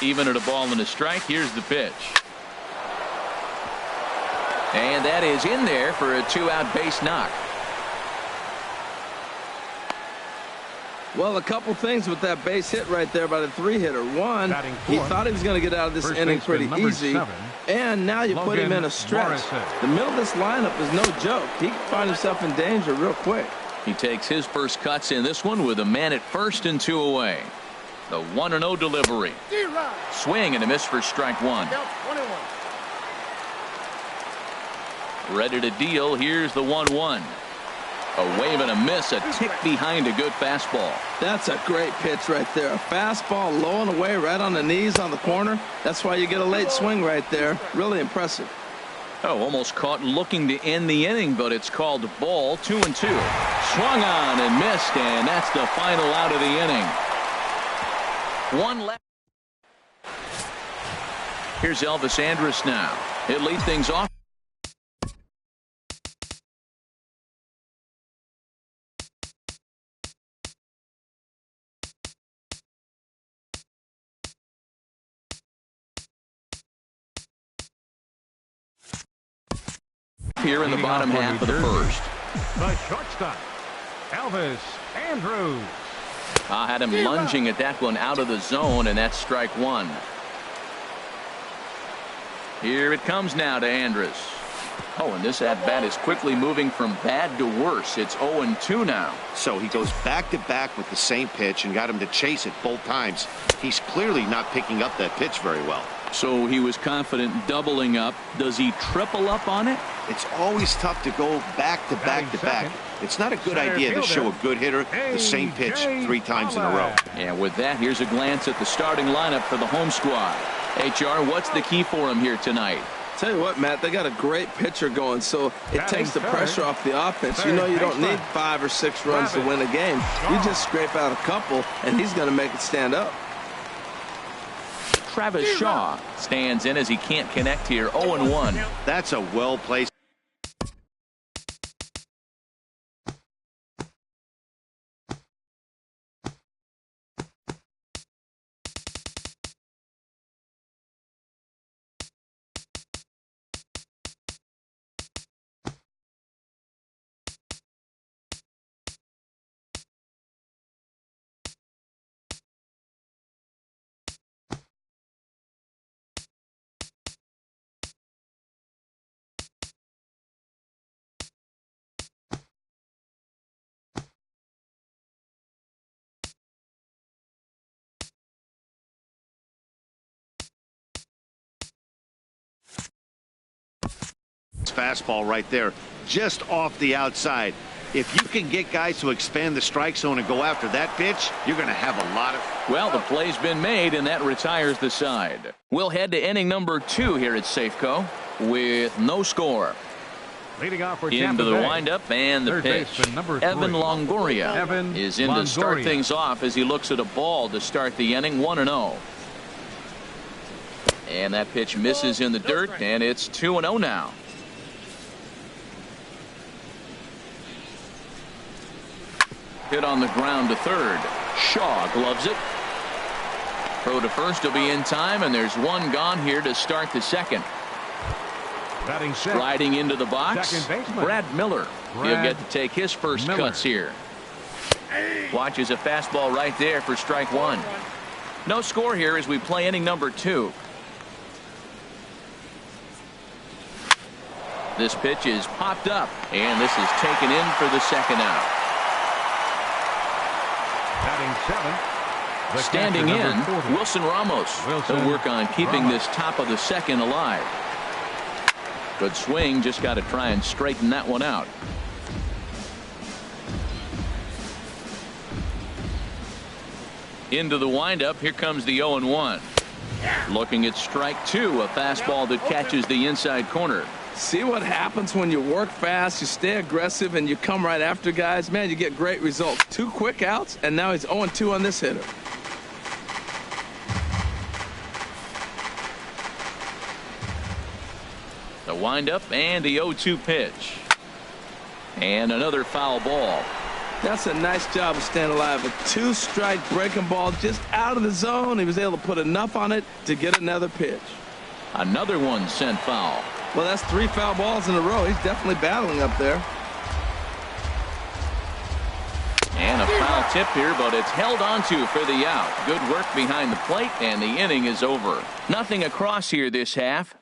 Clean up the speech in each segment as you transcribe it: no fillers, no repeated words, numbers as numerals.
Even at a ball and a strike, here's the pitch. And that is in there for a 2-out base knock. Well, a couple things with that base hit right there by the 3-hitter. One, he thought he was going to get out of this inning pretty easy. And now you put him in a stretch. The middle of this lineup is no joke. He can find himself in danger real quick. He takes his first cuts in this one with a man at first and 2 away. The 1-0 delivery. Swing and a miss for strike one. Ready to deal. Here's the 1-1. A wave and a miss, a tick behind a good fastball. That's a great pitch right there. A fastball low and away right on the knees on the corner. That's why you get a late swing right there. Really impressive. Oh, almost caught looking to end the inning, but it's called ball. 2-2. Swung on and missed, and that's the final out of the inning. One left. Here's Elvis Andrus now. He'll lead things off. Here in the bottom half of the first. The shortstop, Elvis Andrus. I had him lunging at that one out of the zone, and that's strike one. Here it comes now to Andrus. Oh, and this at-bat is quickly moving from bad to worse. It's 0-2 now. So he goes back-to-back with the same pitch and got him to chase it both times. He's clearly not picking up that pitch very well. So he was confident doubling up. Does he triple up on it? It's always tough to go back-to-back. It's not a good idea to show a good hitter the same pitch 3 times in a row. And with that, here's a glance at the starting lineup for the home squad. HR, what's the key for him here tonight? Tell you what, Matt, they got a great pitcher going, so it takes the pressure off the offense. You know you don't need 5 or 6 runs to win a game. You just scrape out a couple, and he's going to make it stand up. Travis Shaw stands in as he can't connect here. 0-1. That's a well-placed. Fastball right there, just off the outside. If you can get guys to expand the strike zone and go after that pitch, you're going to have a lot of. Well, the play's been made, and that retires the side. We'll head to inning number 2 here at Safeco with no score. Leading off for into the windup and the pitch. Evan Longoria is in to start things off as he looks at a ball to start the inning. 1-0. And that pitch misses in the dirt, and it's 2-0 now. Hit on the ground to third. Shaw gloves it. Throw to first will be in time, and there's one gone here to start the second. Riding into the box, Brad Miller. He'll get to take his first cuts here. Watches a fastball right there for strike one. No score here as we play inning number 2. This pitch is popped up, and this is taken in for the second out. Standing in, Wilson Ramos. He'll work on keeping this top of the second alive. Good swing, just got to try and straighten that one out. Into the windup, here comes the 0-1. Looking at strike 2, a fastball that catches the inside corner. See what happens when you work fast, you stay aggressive, and you come right after guys? Man, you get great results. 2 quick outs, and now he's 0-2 on this hitter. The windup and the 0-2 pitch. And another foul ball. That's a nice job of staying alive. A 2-strike breaking ball just out of the zone. He was able to put enough on it to get another pitch. Another one sent foul. Well, that's 3 foul balls in a row. He's definitely battling up there. And a foul tip here, but it's held onto for the out. Good work behind the plate, and the inning is over. Nothing across here this half.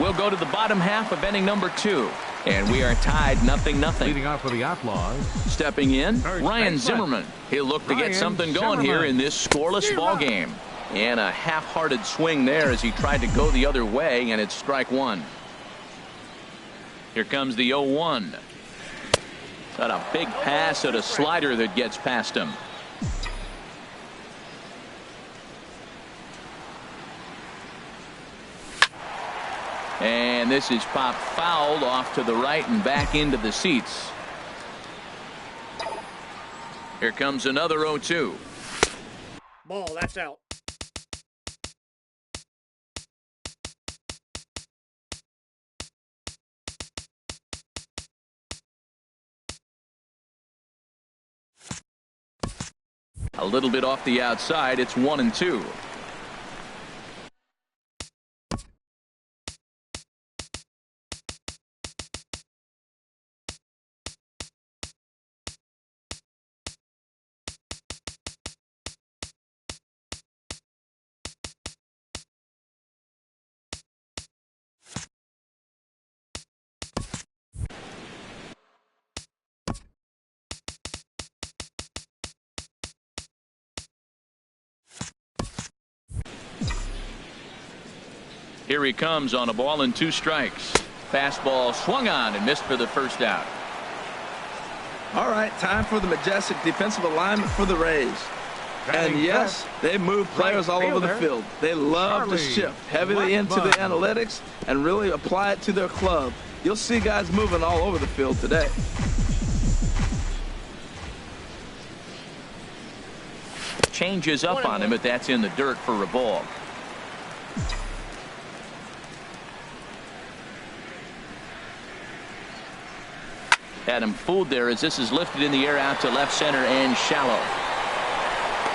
We'll go to the bottom half of inning number 2. And we are tied 0-0. Leading off for the Outlaws. Stepping in, Ryan Zimmerman. He'll look to get something going here in this scoreless ball game. And a half-hearted swing there as he tried to go the other way, and it's strike 1. Here comes the 0-1. Got a big pass at a slider that gets past him. And this is popped fouled off to the right and back into the seats. Here comes another 0-2. Ball, that's out. A little bit off the outside. It's 1-2. Here he comes on a ball and 2 strikes. Fastball swung on and missed for the first out. All right, time for the majestic defensive alignment for the Rays. And yes, they move players all over the field. They love to shift heavily into the analytics and really apply it to their club. You'll see guys moving all over the field today. Changes up on him, but that's in the dirt for a ball. Had him fooled there as this is lifted in the air out to left center and shallow.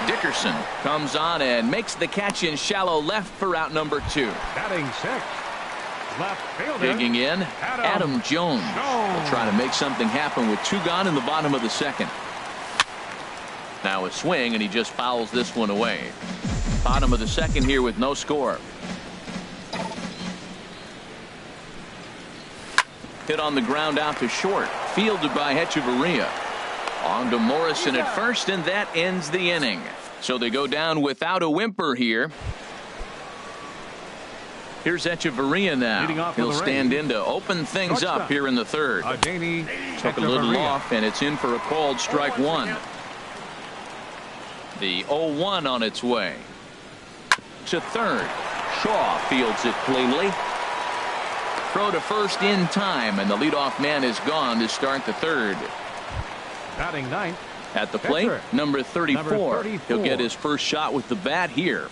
Dickerson comes on and makes the catch in shallow left for out number 2. Batting 6. Left fielder. Digging in, Adam Jones will try to make something happen with 2 gone in the bottom of the 2nd. Now a swing, and he just fouls this one away. Bottom of the 2nd here with no score. Hit on the ground out to short. Fielded by Hechavarria. On to Morrison at first, and that ends the inning. So they go down without a whimper here. Here's Hechavarria now. He'll stand in to open things up here in the 3rd. Took a little off, and it's in for a called strike 1. The 0-1 on its way. To 3rd. Shaw fields it cleanly. Throw to first in time, and the leadoff man is gone to start the 3rd. Batting 9th. At the plate, number 34. He'll get his first shot with the bat here.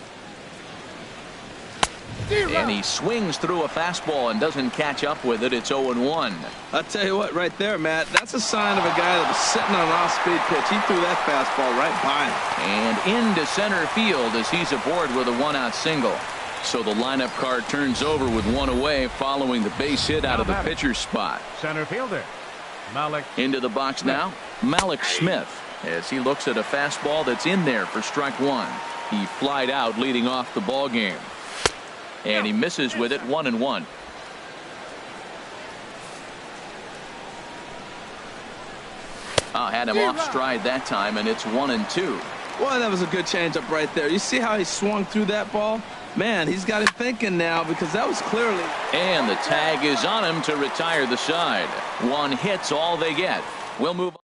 And he swings through a fastball and doesn't catch up with it. It's 0-1. I'll tell you what, right there, Matt, that's a sign of a guy that was sitting on an off-speed pitch. He threw that fastball right by him. And into center field as he's aboard with a 1-out single. So the lineup card turns over with 1 away following the base hit out of the pitcher's spot. Center fielder Malik. Into the box now, Malik Smith, as he looks at a fastball that's in there for strike 1. He flied out leading off the ball game. And he misses with it, 1-1. Had him off stride that time, and it's 1-2. Boy, that was a good changeup right there. You see how he swung through that ball? Man, he's got him thinking now because that was clearly. And the tag is on him to retire the side. 1 hit's all they get. We'll move on.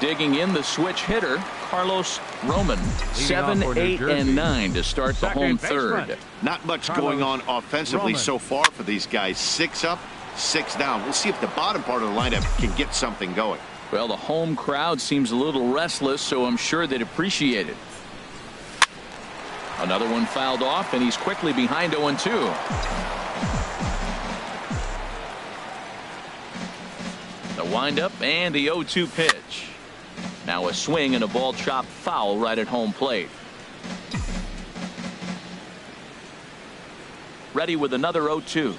Digging in the switch hitter, Carlos Roman. 7, 8, and 9 to start the home 3rd. Not much going on offensively so far for these guys. 6 up, 6 down. We'll see if the bottom part of the lineup can get something going. Well, the home crowd seems a little restless, so I'm sure they'd appreciate it. Another one fouled off, and he's quickly behind 0-2. The windup and the 0-2 pitch. Now a swing and a ball chopped foul right at home plate. Ready with another 0-2.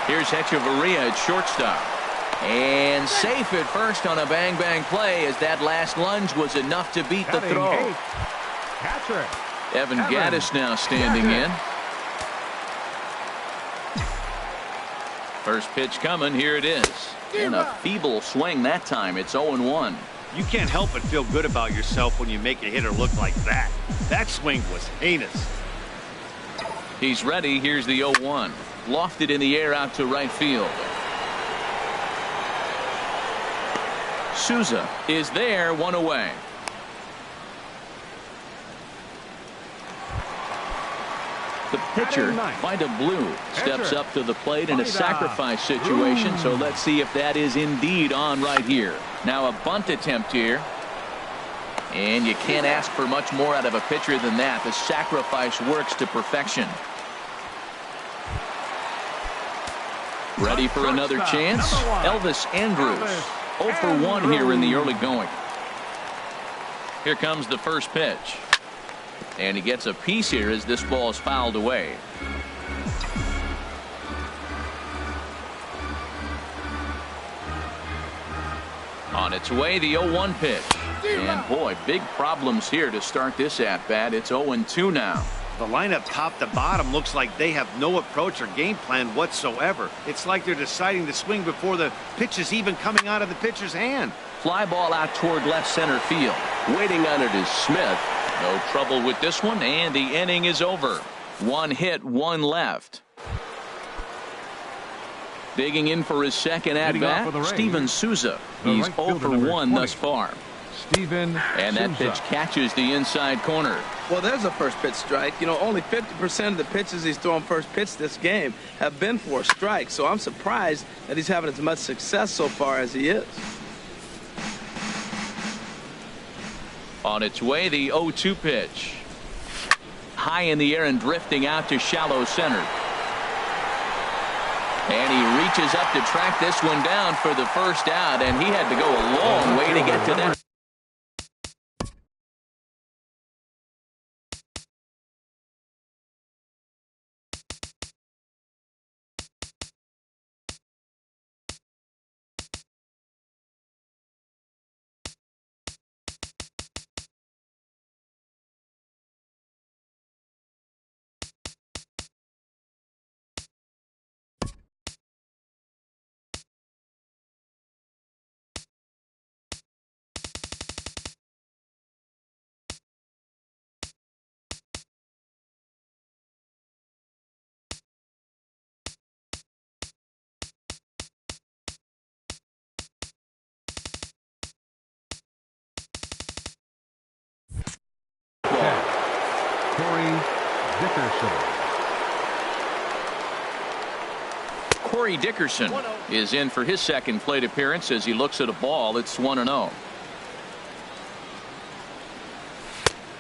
Here's Hechavarria at shortstop. And safe at first on a bang-bang play as that last lunge was enough to beat the throw. Catcher. Evan Gattis now standing in. First pitch coming. Here it is. And a feeble swing that time. It's 0-1. You can't help but feel good about yourself when you make a hitter look like that. That swing was heinous. He's ready. Here's the 0-1. Lofted in the air out to right field. Souza is there, one away. The pitcher, Vida Blue, steps up to the plate in a sacrifice situation, so let's see if that is indeed on right here. Now a bunt attempt here. And you can't ask for much more out of a pitcher than that. The sacrifice works to perfection. Ready for another chance? Elvis Andrus. 0 for 1 here in the early going. Here comes the first pitch. And he gets a piece here as this ball is fouled away. On its way, the 0-1 pitch. And boy, big problems here to start this at-bat. It's 0-2 now. The lineup top to bottom looks like they have no approach or game plan whatsoever. It's like they're deciding to swing before the pitch is even coming out of the pitcher's hand. Fly ball out toward left center field. Waiting on it is Smith. No trouble with this one, and the inning is over. 1 hit, 1 left. Digging in for his second at-bat, Steven Souza. He's 0 for 1 thus far. And that pitch catches the inside corner. Well, there's a first pitch strike. You know, only 50% of the pitches he's thrown first pitch this game have been for a strike. So I'm surprised that he's having as much success so far as he is. On its way, the 0-2 pitch. High in the air and drifting out to shallow center. And he reaches up to track this one down for the first out, and he had to go a long way to get to that. Corey Dickerson is in for his second plate appearance as he looks at a ball. It's 1-0.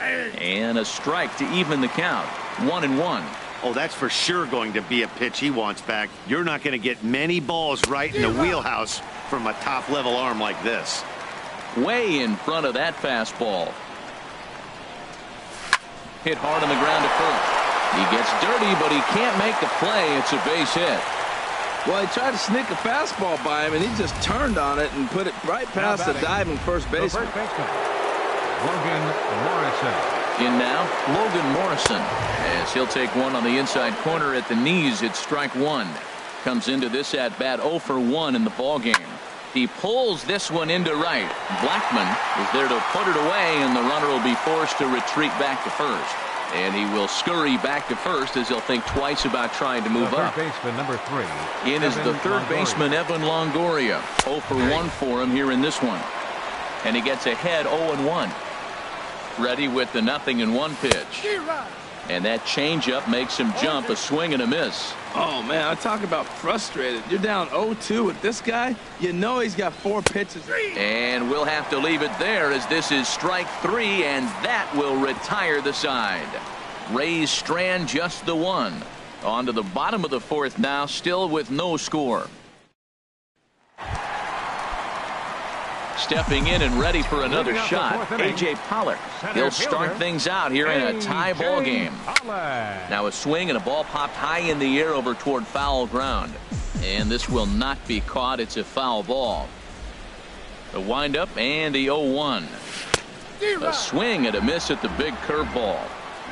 And a strike to even the count. 1-1. Oh, that's for sure going to be a pitch he wants back. You're not going to get many balls right in the wheelhouse from a top-level arm like this. Way in front of that fastball. Hit hard on the ground to first. He gets dirty, but he can't make the play. It's a base hit. Well, he tried to sneak a fastball by him, and he just turned on it and put it right past the diving first baseman. Logan Morrison. In now, Logan Morrison, as he'll take one on the inside corner at the knees. It's strike 1. Comes into this at-bat 0 for 1 in the ballgame. He pulls this one into right. Blackman is there to put it away, and the runner will be forced to retreat back to first. And he will scurry back to first as he'll think twice about trying to move up. Third baseman number 3. In is the third baseman, Evan Longoria. 0 for 1 for him here in this one. And he gets ahead 0-1. Ready with the 0-1 pitch. And that changeup makes him jump. A swing and a miss. Oh, man, I talk about frustrated. You're down 0-2 with this guy. You know he's got 4 pitches. And we'll have to leave it there as this is strike 3, and that will retire the side. Rays strand just the 1. On to the bottom of the 4th now, still with no score. Stepping in and ready for another shot, A.J. Pollard. He'll start things out here in a tie ball game. Now a swing and a ball popped high in the air over toward foul ground. And this will not be caught. It's a foul ball. The windup and the 0-1. A swing and a miss at the big curveball.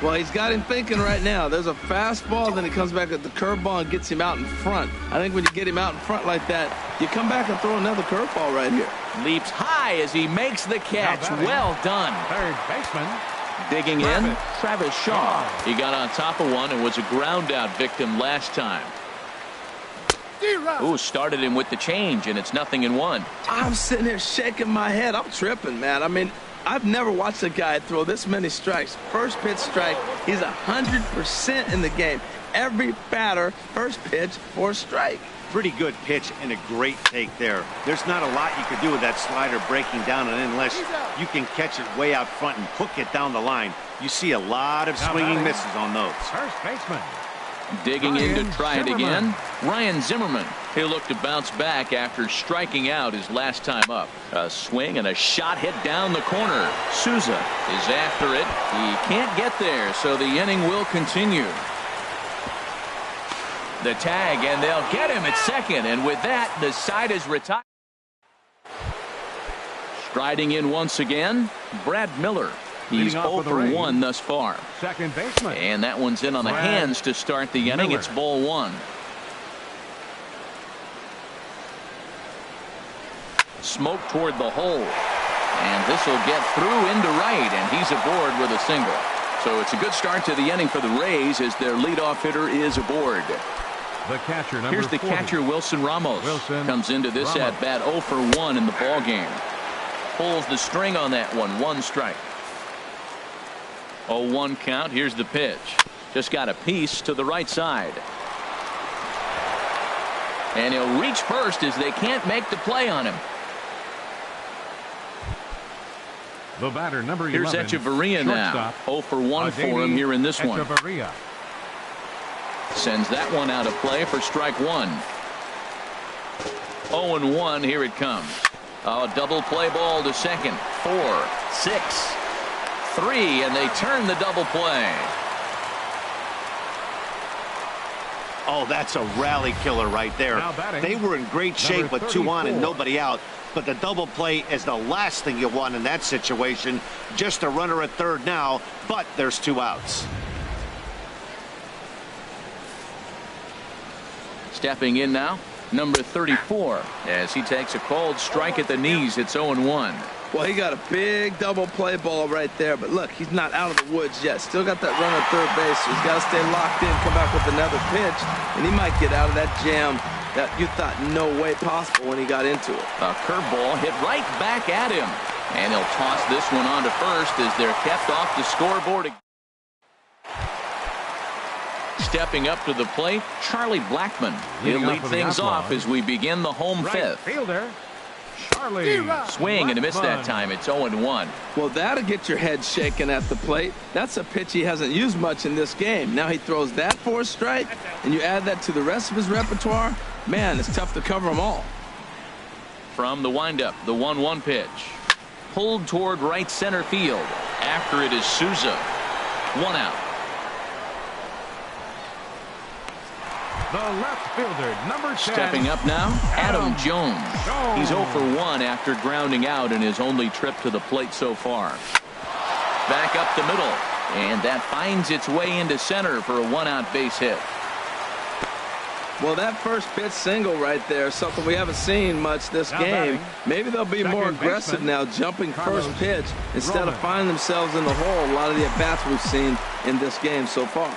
Well, he's got him thinking right now. There's a fastball, then he comes back at the curveball and gets him out in front. I think when you get him out in front like that, you come back and throw another curveball right here. Leaps high as he makes the catch. Well done. Third baseman. Digging in, Travis Shaw. He got on top of one and was a ground out victim last time. Ooh, started him with the change, and it's 0-1. I'm sitting here shaking my head. I'm tripping, man. I mean, I've never watched a guy throw this many strikes. First pitch strike, he's 100% in the game. Every batter, first pitch for a strike. Pretty good pitch and a great take there. There's not a lot you could do with that slider breaking down, and unless you can catch it way out front and hook it down the line, you see a lot of swinging misses on those. First baseman. Digging in to try it again, Ryan Zimmerman. He'll look to bounce back after striking out his last time up. A swing and a shot hit down the corner. Souza is after it. He can't get there, so the inning will continue. The tag, and they'll get him at second, and with that, the side is retired. Striding in once again, Brad Miller. He's 0 for 1 thus far. Second baseman. And that one's in on the hands to start the inning. It's ball 1. Smoke toward the hole. And this will get through into right, and he's aboard with a single. So it's a good start to the inning for the Rays as their leadoff hitter is aboard. The catcher, number Here's the 40. catcher, Wilson Ramos. Comes into this at bat 0 for 1 in the ball game. Pulls the string on that one. 1 strike. 0-1 count. Here's the pitch. Just got a piece to the right side. And he'll reach first as they can't make the play on him. The batter, number 11. Here's Echeverria now. 0 for 1 for him here in this one. Sends that one out of play for strike 1. 0-1. Here it comes. A double play ball to second. 4, 6, 3, and they turn the double play. Oh, that's a rally killer right there. They were in great shape with 2 on and nobody out, but the double play is the last thing you want in that situation. Just a runner at third now, but there's 2 outs. Stepping in now, number 34, as he takes a called strike at the knees. It's 0-1. Well, he got a big double play ball right there, but look, he's not out of the woods yet. Still got that runner at third base, so he's got to stay locked in, come back with another pitch, and he might get out of that jam that you thought no way possible when he got into it. A curveball hit right back at him, and he'll toss this one on to first as they're kept off the scoreboard. Stepping up to the plate, Charlie Blackmon. He'll lead things off as we begin the home fifth. Fielder, Charlie. Swing and a miss that time. It's 0-1. Well, that'll get your head shaking at the plate. That's a pitch he hasn't used much in this game. Now he throws that for a strike, and you add that to the rest of his repertoire. Man, it's tough to cover them all. From the windup, the 1-1 pitch. Pulled toward right center field. After it is Souza. 1 out. The left fielder, number 10. Stepping up now, Adam Jones. He's 0 for 1 after grounding out in his only trip to the plate so far. Back up the middle, and that finds its way into center for a 1-out base hit. Well, that first pitch single right there, something we haven't seen much this game. Maybe they'll be more aggressive now, jumping first pitch instead of finding themselves in the hole. A lot of the at-bats we've seen in this game so far.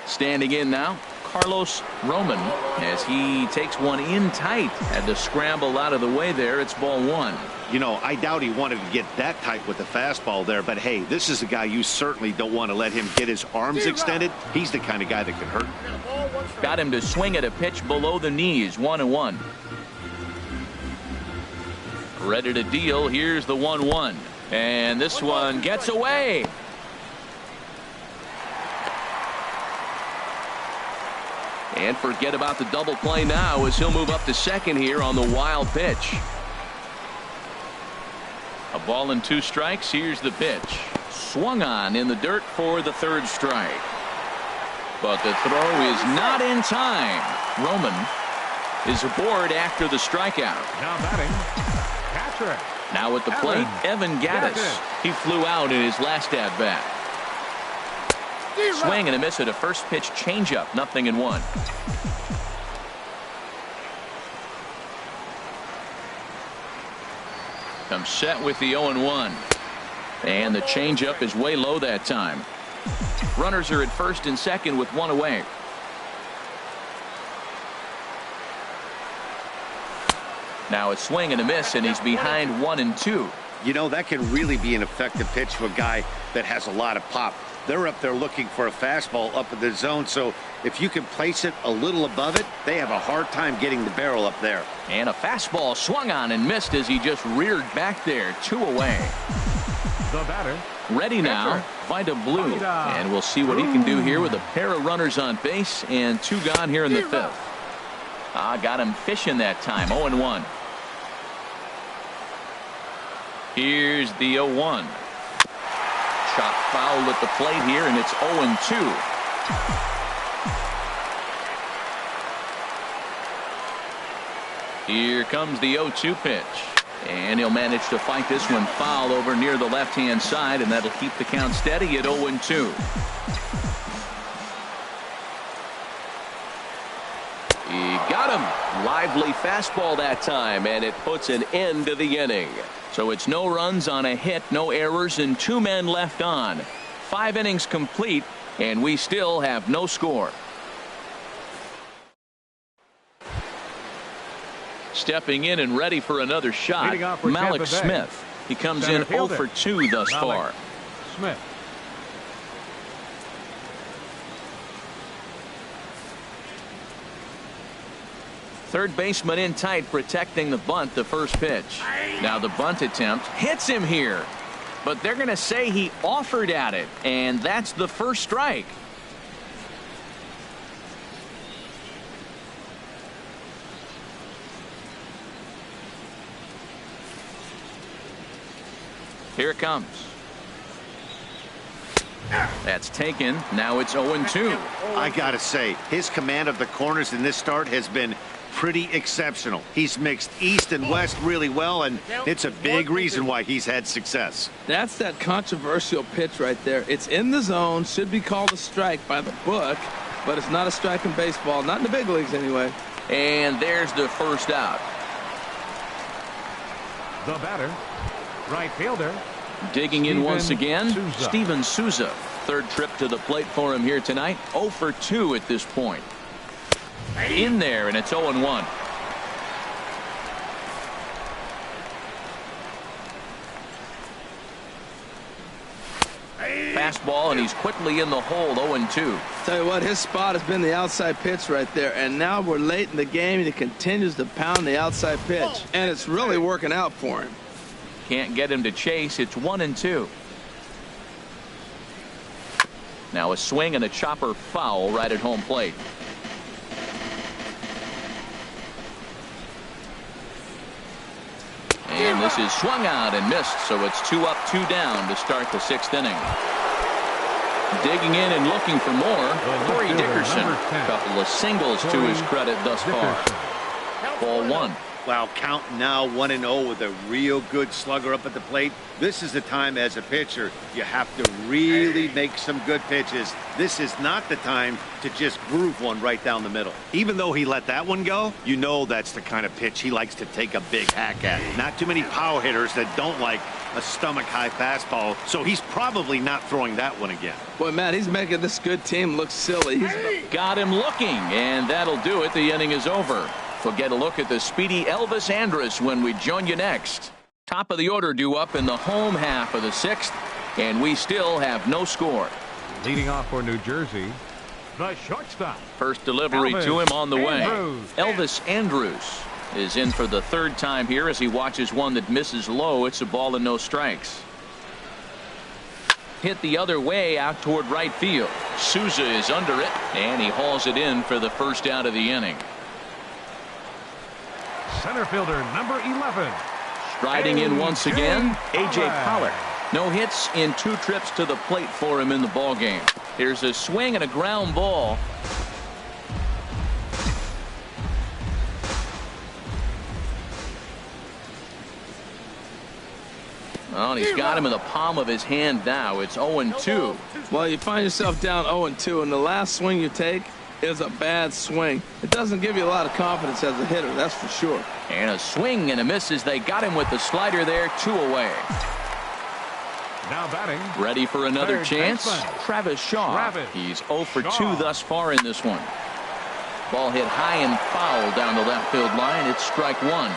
Standing in now, Carlos Roman, as he takes one in tight. Had to scramble out of the way there. It's ball 1. You know, I doubt he wanted to get that tight with the fastball there, but hey, this is a guy you certainly don't want to let him get his arms extended. He's the kind of guy that can hurt. Got him to swing at a pitch below the knees. 1-1. Ready to deal. Here's the 1-1. And this one gets away. And forget about the double play now as he'll move up to second here on the wild pitch. A ball and 2 strikes. Here's the pitch. Swung on in the dirt for the 3rd strike. But the throw is not in time. Roman is aboard after the strikeout. Now batting, catcher. Now at the plate, Evan Gattis. He flew out in his last at-bat. Swing and a miss at a first pitch changeup. 0-1. Comes set with the 0-1. And the changeup is way low that time. Runners are at first and second with 1 away. Now a swing and a miss, and he's behind 1-2. You know, that can really be an effective pitch to a guy that has a lot of pop. They're up there looking for a fastball up in the zone, so if you can place it a little above it, they have a hard time getting the barrel up there. And a fastball swung on and missed as he just reared back there. 2 away. The batter. Ready now, Vida Blue. And we'll see what he can do here with a pair of runners on base and 2 gone here in the 5th. Got him fishing that time. 0-1. Here's the 0-1. Chop foul at the plate here, and it's 0-2. Here comes the 0-2 pitch. And he'll manage to fight this one foul over near the left-hand side, and that'll keep the count steady at 0-2. He got him. Lively fastball that time, and it puts an end to the inning. So it's no runs on a hit, no errors, and 2 men left on. 5 innings complete, and we still have no score. Stepping in and ready for another shot, Malik Smith. He comes in 0 for 2 thus far. Smith. Third baseman in tight, protecting the bunt, the first pitch. Now the bunt attempt hits him here, but they're going to say he offered at it, and that's the first strike. Here it comes. That's taken. Now it's 0-2. I gotta say, his command of the corners in this start has been pretty exceptional. He's mixed east and west really well, and it's a big reason why he's had success. That's that controversial pitch right there. It's in the zone, should be called a strike by the book, but it's not a strike in baseball, not in the big leagues anyway. And there's the first out. The batter, right fielder. Digging in once again, Souza. Steven Souza. Third trip to the plate for him here tonight. 0 for 2 at this point. In there, and it's 0-1. Fastball, and he's quickly in the hole. 0-2. Tell you what, his spot has been the outside pitch right there, and now we're late in the game, and he continues to pound the outside pitch, and it's really working out for him. Can't get him to chase. It's 1-2. Now a swing and a chopper foul right at home plate. And this is swung out and missed, so it's 2 up, 2 down to start the 6th inning. Digging in and looking for more, Corey Dickerson. A couple of singles to his credit thus far. Ball 1. Wow, count now 1-0 with a real good slugger up at the plate. This is the time as a pitcher you have to really make some good pitches. This is not the time to just groove one right down the middle. Even though he let that one go, you know that's the kind of pitch he likes to take a big hack at. Not too many power hitters that don't like a stomach-high fastball, so he's probably not throwing that one again. Boy, Matt, he's making this good team look silly. He's got him looking, and that'll do it. The inning is over. We'll get a look at the speedy Elvis Andrus when we join you next. Top of the order due up in the home half of the 6th, and we still have no score. Leading off for New Jersey, the shortstop. First delivery Elvis to him on the way. Andrus. Elvis Andrus is in for the 3rd time here as he watches one that misses low. It's a ball and no strikes. Hit the other way out toward right field. Souza is under it, and he hauls it in for the first out of the inning. Center fielder number 11, Striding in once again, A.J. Pollard. No hits in 2 trips to the plate for him in the ballgame. Here's a swing and a ground ball. Well, and he's got him in the palm of his hand now. It's 0-2. Well, you find yourself down 0-2, and the last swing you take is a bad swing. It doesn't give you a lot of confidence as a hitter, that's for sure. And a swing and a miss as they got him with the slider there, 2 away. Now batting. Ready for another chance. Baseman. Travis Shaw. He's 0 for 2 thus far in this one. Ball hit high and foul down the left field line. It's strike 1.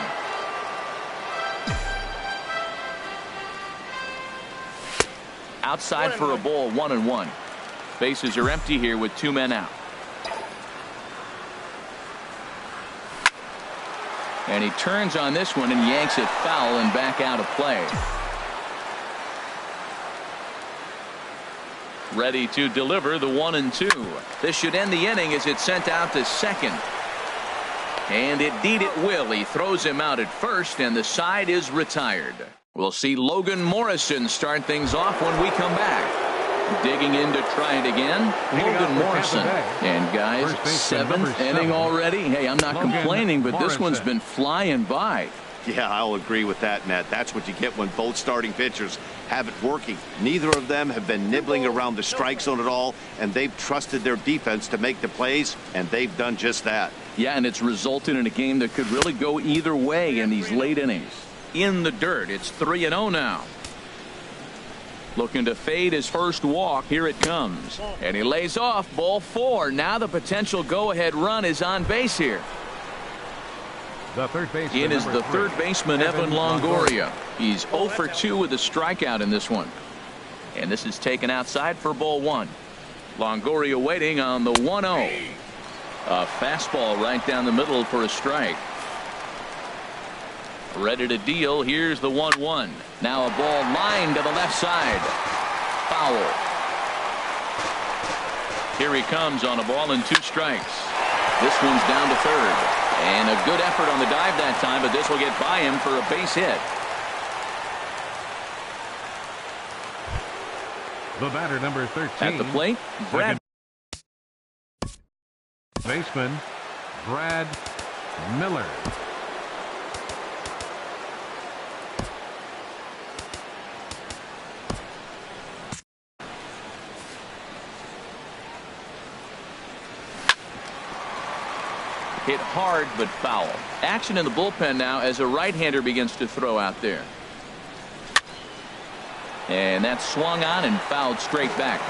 Outside for a ball, 1-1. Bases are empty here with 2 men out. And he turns on this one and yanks it foul and back out of play. Ready to deliver the 1-2. This should end the inning as it's sent out to second. And indeed it will. He throws him out at first and the side is retired. We'll see Logan Morrison start things off when we come back. Digging in to try it again, Logan Morrison. And guys, 7th inning already. Hey, I'm not complaining, but this one's been flying by. Yeah, I'll agree with that, Matt. That's what you get when both starting pitchers have it working. Neither of them have been nibbling around the strike zone at all, and they've trusted their defense to make the plays, and they've done just that. Yeah, and it's resulted in a game that could really go either way in these late innings. In the dirt, it's 3-0 now. Looking to fade his first walk. Here it comes. And he lays off, ball 4. Now the potential go-ahead run is on base here. The third baseman. It is the third baseman, Evan Longoria. He's 0 for 2 with a strikeout in this one. And this is taken outside for ball 1. Longoria waiting on the 1-0. A fastball right down the middle for a strike. Ready to deal. Here's the 1-1. Now a ball lined to the left side. Foul. Here he comes on a ball and 2 strikes. This one's down to third. And a good effort on the dive that time, but this will get by him for a base hit. The batter, number 13. At the plate, Brad. Baseman, Brad Miller. Hit hard but foul. Action in the bullpen now as a right-hander begins to throw out there. And that's swung on and fouled straight back.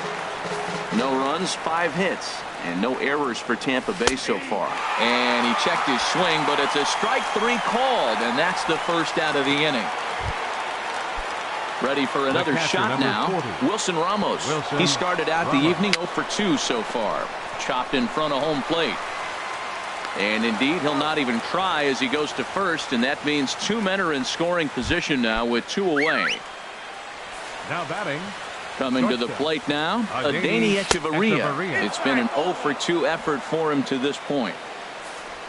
No runs, 5 hits, and no errors for Tampa Bay so far. And he checked his swing, but it's a strike 3 called, and that's the first out of the inning. Ready for another shot now. 40. Wilson Ramos. He started out the evening 0 for 2 so far. Chopped in front of home plate. And indeed, he'll not even try as he goes to first, and that means 2 men are in scoring position now with 2 away. Now batting. Coming to the plate now, Adeiny Echeverria. It's been an 0 for 2 effort for him to this point.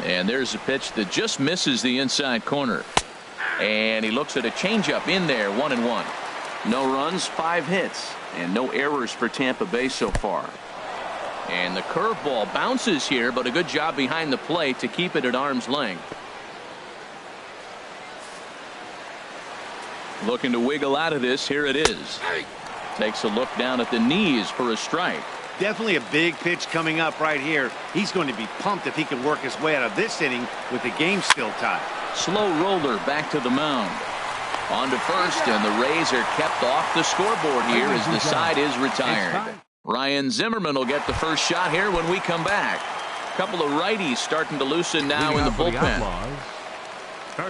And there's a pitch that just misses the inside corner. And he looks at a changeup in there, 1-1. No runs, 5 hits, and no errors for Tampa Bay so far. And the curveball bounces here, but a good job behind the plate to keep it at arm's length. Looking to wiggle out of this. Here it is. Takes a look down at the knees for a strike. Definitely a big pitch coming up right here. He's going to be pumped if he can work his way out of this inning with the game still tied. Slow roller back to the mound. On to first, and the Rays are kept off the scoreboard here as the side is retired. Ryan Zimmerman will get the first shot here when we come back. A couple of righties starting to loosen now in the bullpen.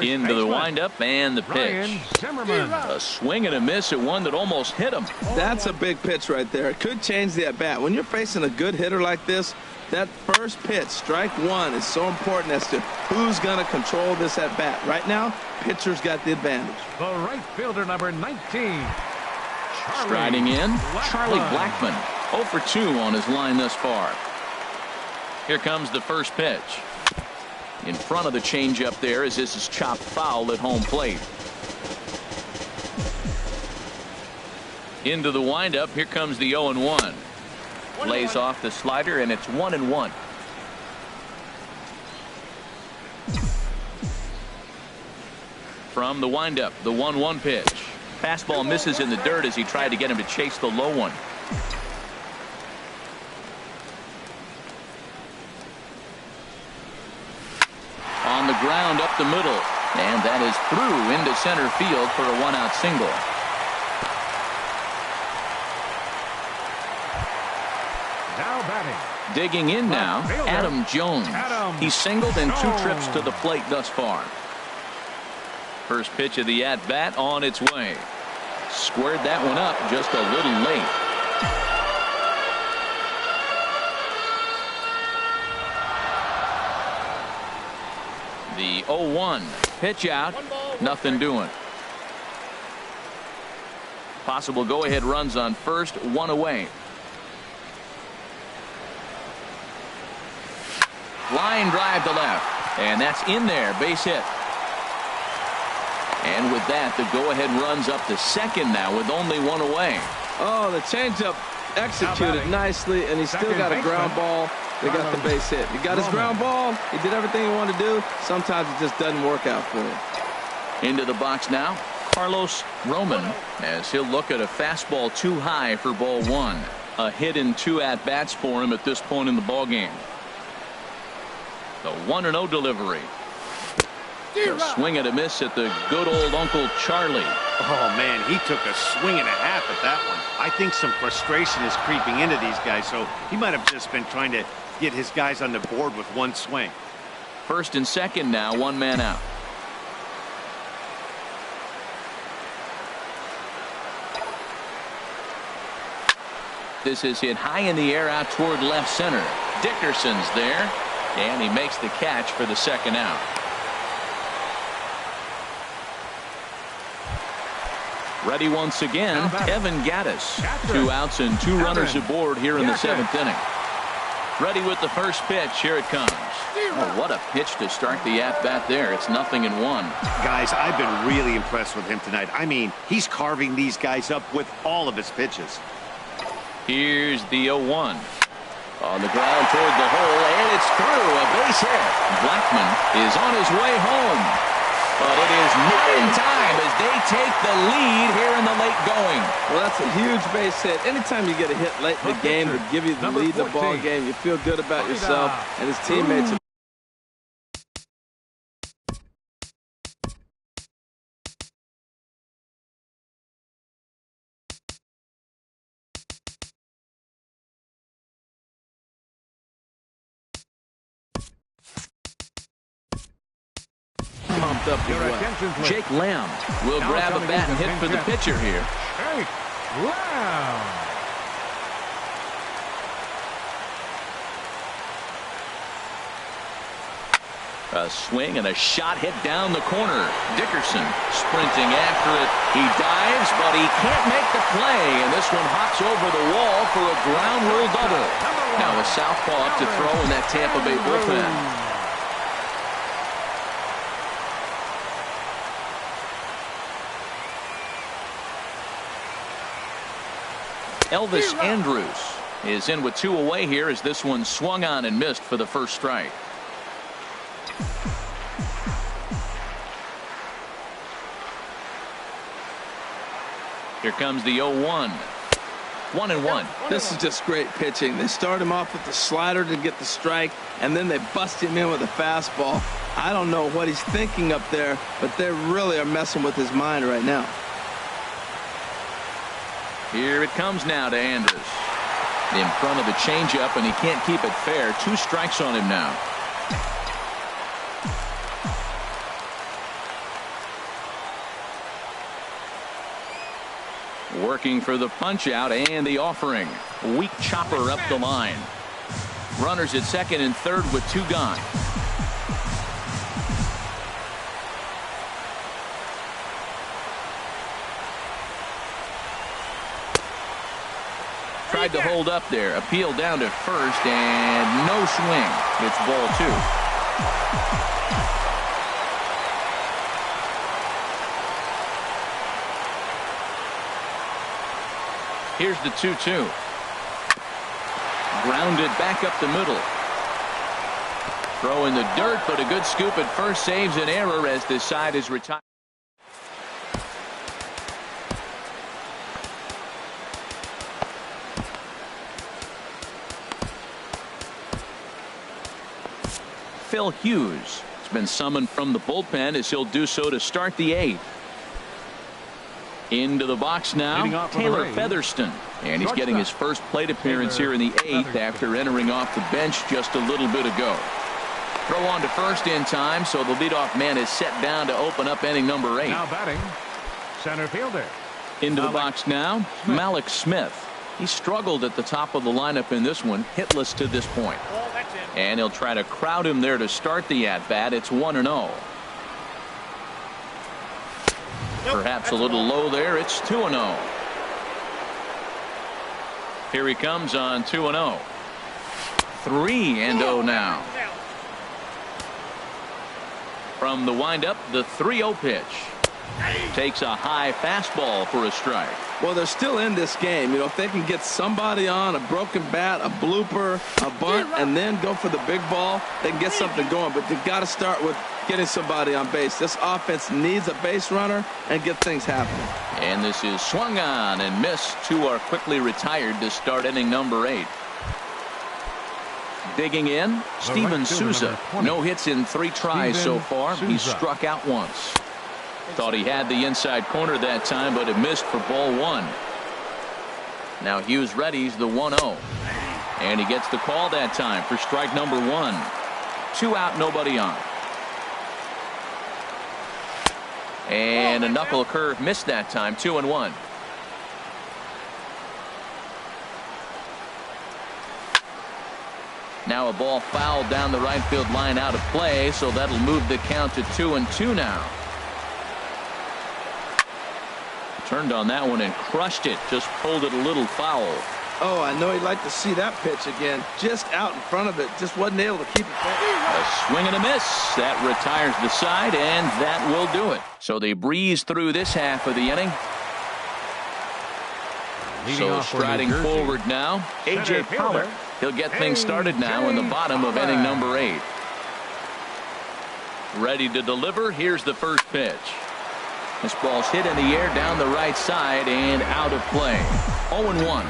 Into the windup and the pitch. A swing and a miss at one that almost hit him. That's a big pitch right there. It could change the at-bat. When you're facing a good hitter like this, that first pitch, strike 1, is so important as to who's going to control this at-bat. Right now, pitcher's got the advantage. The right fielder, number 19. Striding in, Charlie Blackmon. 0 for 2 on his line thus far. Here comes the first pitch. In front of the changeup there as this is chopped foul at home plate. Into the windup. Here comes the 0-1. Lays off the slider, and it's 1-1. From the windup, the 1-1 pitch. Fastball misses in the dirt as he tried to get him to chase the low one. On the ground up the middle, and that is through into center field for a 1-out single. Now batting. Digging in now, Adam Jones. He's singled in 2 trips to the plate thus far. First pitch of the at-bat on its way. Squared that one up just a little late. The 0-1 pitch out. Nothing doing. Possible go-ahead runs on first, 1 away. Line drive to left, and that's in there, base hit. And with that, the go-ahead runs up to second now with only 1 away. Oh, the changeup executed nicely, and he still got a ground ball. They got the base hit. He got his ground ball. He did everything he wanted to do. Sometimes it just doesn't work out for him. Into the box now, Carlos Roman, as he'll look at a fastball too high for ball 1. A hit in 2 at-bats for him at this point in the ballgame. The 1-0 delivery. A swing and a miss at the good old Uncle Charlie. Oh, man, he took a swing and a half at that one. I think some frustration is creeping into these guys, so he might have just been trying to get his guys on the board with 1 swing. First and second now, 1 man out. This is hit high in the air out toward left center. Dickerson's there, and he makes the catch for the 2nd out. Ready once again, Evan Gattis. 2 outs and 2 runners aboard here in the 7th inning. Ready with the first pitch. Here it comes. Oh, what a pitch to start the at-bat there. It's 0-1. Guys, I've been really impressed with him tonight. I mean, he's carving these guys up with all of his pitches. Here's the 0-1. On the ground toward the hole, and it's through. A base hit. Blackman is on his way home. But it is not in time as they take the lead here in the late going. Well, that's a huge base hit. Anytime you get a hit late in the game to give you the lead in the ball game, you feel good about yourself and his teammates. Up well. Jake Lamb will grab a bat and hit for the pitcher here. Jake Lamb. A swing and a shot hit down the corner. Dickerson sprinting after it. He dives, but he can't make the play, and this one hops over the wall for a ground rule double. Now a southpaw up to throw in that Tampa Bay bullpen. Elvis Andrus is in with 2 away here as this one swung on and missed for the first strike. Here comes the 0-1. 1-1. This is just great pitching. They start him off with the slider to get the strike, and then they bust him in with a fastball. I don't know what he's thinking up there, but they really are messing with his mind right now. Here it comes now to Andrus. In front of the changeup, and he can't keep it fair. 2 strikes on him now. Working for the punch out and the offering. Weak chopper up the line. Runners at second and third with 2 gone. Tried to hold up there. Appeal down to first, and no swing. It's ball 2. Here's the 2-2. Grounded back up the middle. Throw in the dirt, but a good scoop at first saves an error as this side is retired. Phil Hughes has been summoned from the bullpen as he'll do so to start the 8th. Into the box now, Taylor Featherston. And he's getting his first plate appearance here in the 8th after entering off the bench just a little bit ago. Throw on to first in time, so the leadoff man is set down to open up inning number 8. Now batting, center fielder. Into the box now, Malik Smith. He struggled at the top of the lineup in this one, hitless to this point. And he'll try to crowd him there to start the at-bat. It's 1-0. Perhaps a little low there. It's 2-0. Here he comes on 2-0. 3-0 now. From the windup, the 3-0 pitch. Takes a high fastball for a strike. Well, they're still in this game. You know, if they can get somebody on, a broken bat, a blooper, a bunt, and then go for the big ball, they can get something going. But they've got to start with getting somebody on base. This offense needs a base runner and get things happening. And this is swung on and missed. 2 are quickly retired to start inning number 8. Digging in, Steven Souza. No hits in 3 tries so far. He's struck out once. Thought he had the inside corner that time, but it missed for ball 1. Now Hughes readies the 1-0. And he gets the call that time for strike number 1. 2 out, nobody on. And a knuckle curve missed that time. 2-1. Now a ball fouled down the right field line out of play, so that'll move the count to 2-2 now. Turned on that one and crushed it. Just pulled it a little foul. Oh, I know he'd like to see that pitch again. Just out in front of it. Just wasn't able to keep it back. A swing and a miss. That retires the side, and that will do it. So they breeze through this half of the inning. So striding forward now, A.J. Pollard. He'll get things started now in the bottom of inning number 8. Ready to deliver. Here's the first pitch. This ball's hit in the air down the right side and out of play. 0-1.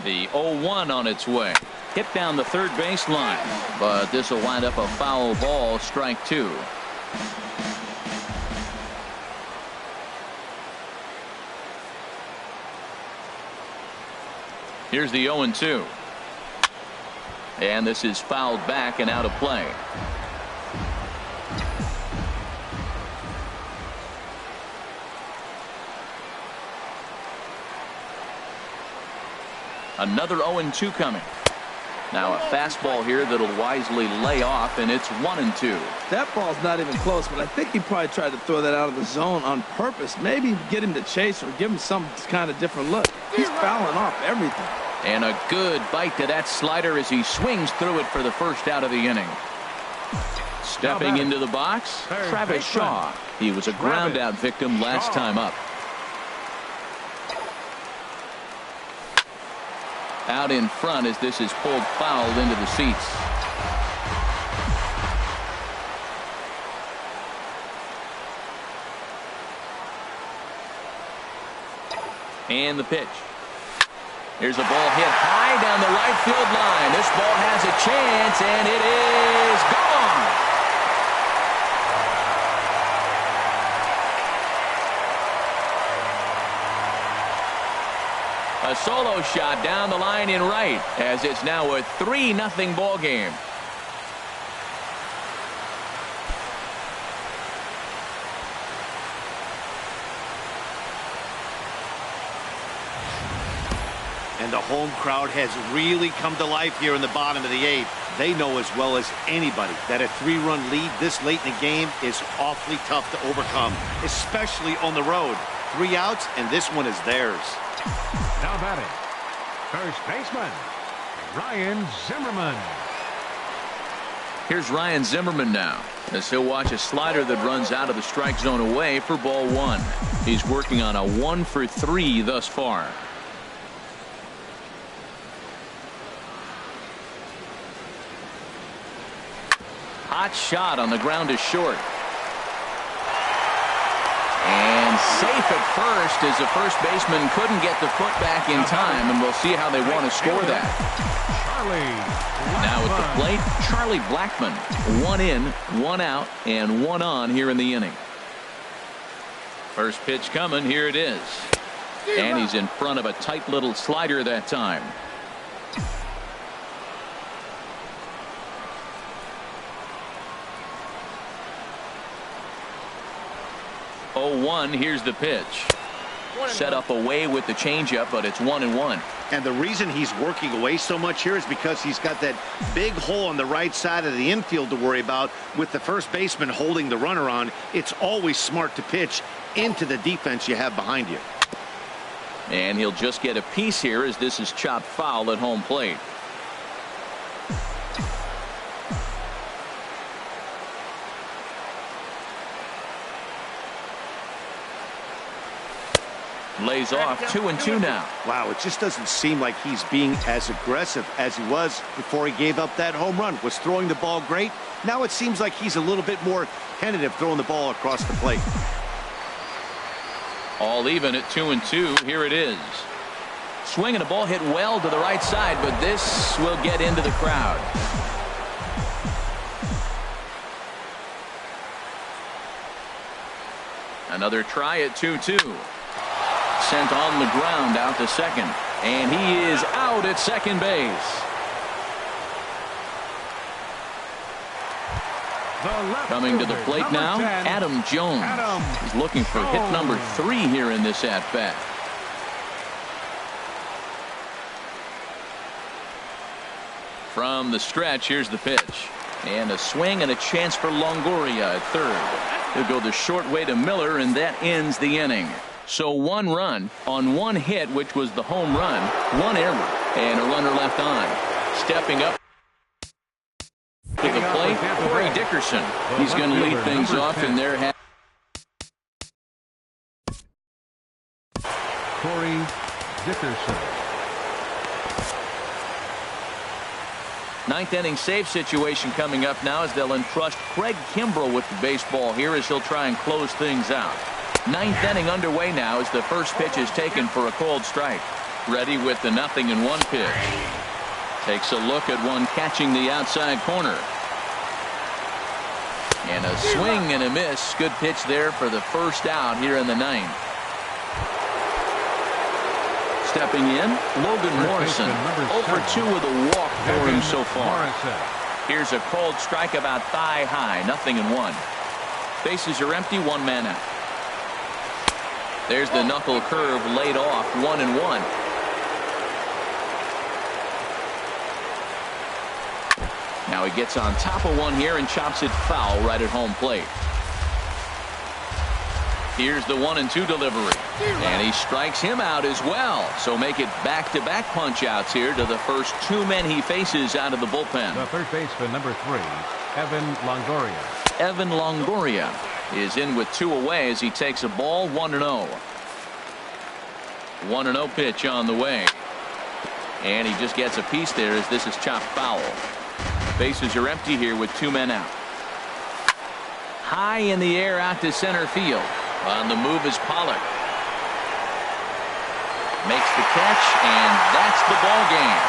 The 0-1 on its way. Hit down the third base line, but this will wind up a foul ball, strike 2. Here's the 0-2. And this is fouled back and out of play. Another 0-2 coming. Now a fastball here that'll wisely lay off, and it's 1-2. That ball's not even close, but I think he probably tried to throw that out of the zone on purpose. Maybe get him to chase or give him some kind of different look. He's fouling off everything. And a good bite to that slider as he swings through it for the first out of the inning. Stepping into the box, Travis Shaw. He was a ground out victim last time up. Out in front as this is pulled foul into the seats. And the pitch. Here's a ball hit high down the right field line. This ball has a chance, and it is gone. A solo shot down the line in right, as it's now a 3-0 ball game. And the home crowd has really come to life here in the bottom of the 8th. They know as well as anybody that a 3-run lead this late in the game is awfully tough to overcome, especially on the road. 3 outs, and this one is theirs. Now batting, first baseman, Ryan Zimmerman. Here's Ryan Zimmerman now, as he'll watch a slider that runs out of the strike zone away for ball 1. He's working on a 1 for 3 thus far. Hot shot on the ground is short. And safe at first, as the first baseman couldn't get the foot back in time, and we'll see how they want to score that. Now at the plate, Charlie Blackmon. 1 in, 1 out, and 1 on here in the inning. First pitch coming, here it is. And he's in front of a tight little slider that time. 0-1, here's the pitch. Set up away with the changeup, but it's 1-1. And the reason he's working away so much here is because he's got that big hole on the right side of the infield to worry about. With the first baseman holding the runner on, it's always smart to pitch into the defense you have behind you. And he'll just get a piece here, as this is chopped foul at home plate. Lays off. 2-2 now. Wow, it just doesn't seem like he's being as aggressive as he was before he gave up that home run. Was throwing the ball great. Now it seems like he's a little bit more tentative throwing the ball across the plate. All even at 2-2. Here it is. Swinging a ball hit well to the right side, but this will get into the crowd. Another try at 2-2. Sent on the ground out to second, and he is out at second base. Coming to the plate now, Adam Jones. He's looking for hit number 3 here in this at bat. From the stretch, here's the pitch, and a swing and a chance for Longoria at third. He'll go the short way to Miller, and that ends the inning. So 1 run on 1 hit, which was the home run, 1 error, and a runner left on. Stepping up to the plate, Corey Dickerson. He's going to lead things off in their half. Corey Dickerson. 9th inning save situation coming up now, as they'll entrust Craig Kimbrell with the baseball here, as he'll try and close things out. 9th inning underway now, as the first pitch is taken for a cold strike. Ready with the 0-1 pitch. Takes a look at one catching the outside corner. And a swing and a miss. Good pitch there for the first out here in the 9th. Stepping in, Logan Morrison. Over 2 with a walk for him so far. Here's a cold strike about thigh high. 0-1. Bases are empty. 1 man out. There's the knuckle curve laid off. 1-1. Now he gets on top of one here and chops it foul right at home plate. Here's the 1-2 delivery, and he strikes him out as well. So make it back-to-back punch-outs here to the first 2 men he faces out of the bullpen. The third baseman, number 3, Evan Longoria. Evan Longoria is in with 2 away as he takes a ball. 1-0. 1-0 pitch on the way, and he just gets a piece there as this is chopped foul. Bases are empty here with 2 men out. High in the air out to center field. On the move is Pollock. Makes the catch, and that's the ball game.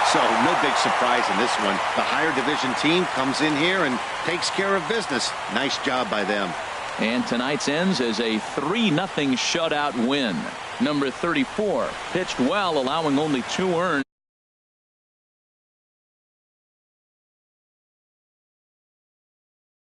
So no big surprise in this one. The higher division team comes in here and takes care of business. Nice job by them. And tonight's ends as a 3-0 shutout win. Number 34 pitched well, allowing only 2 earned.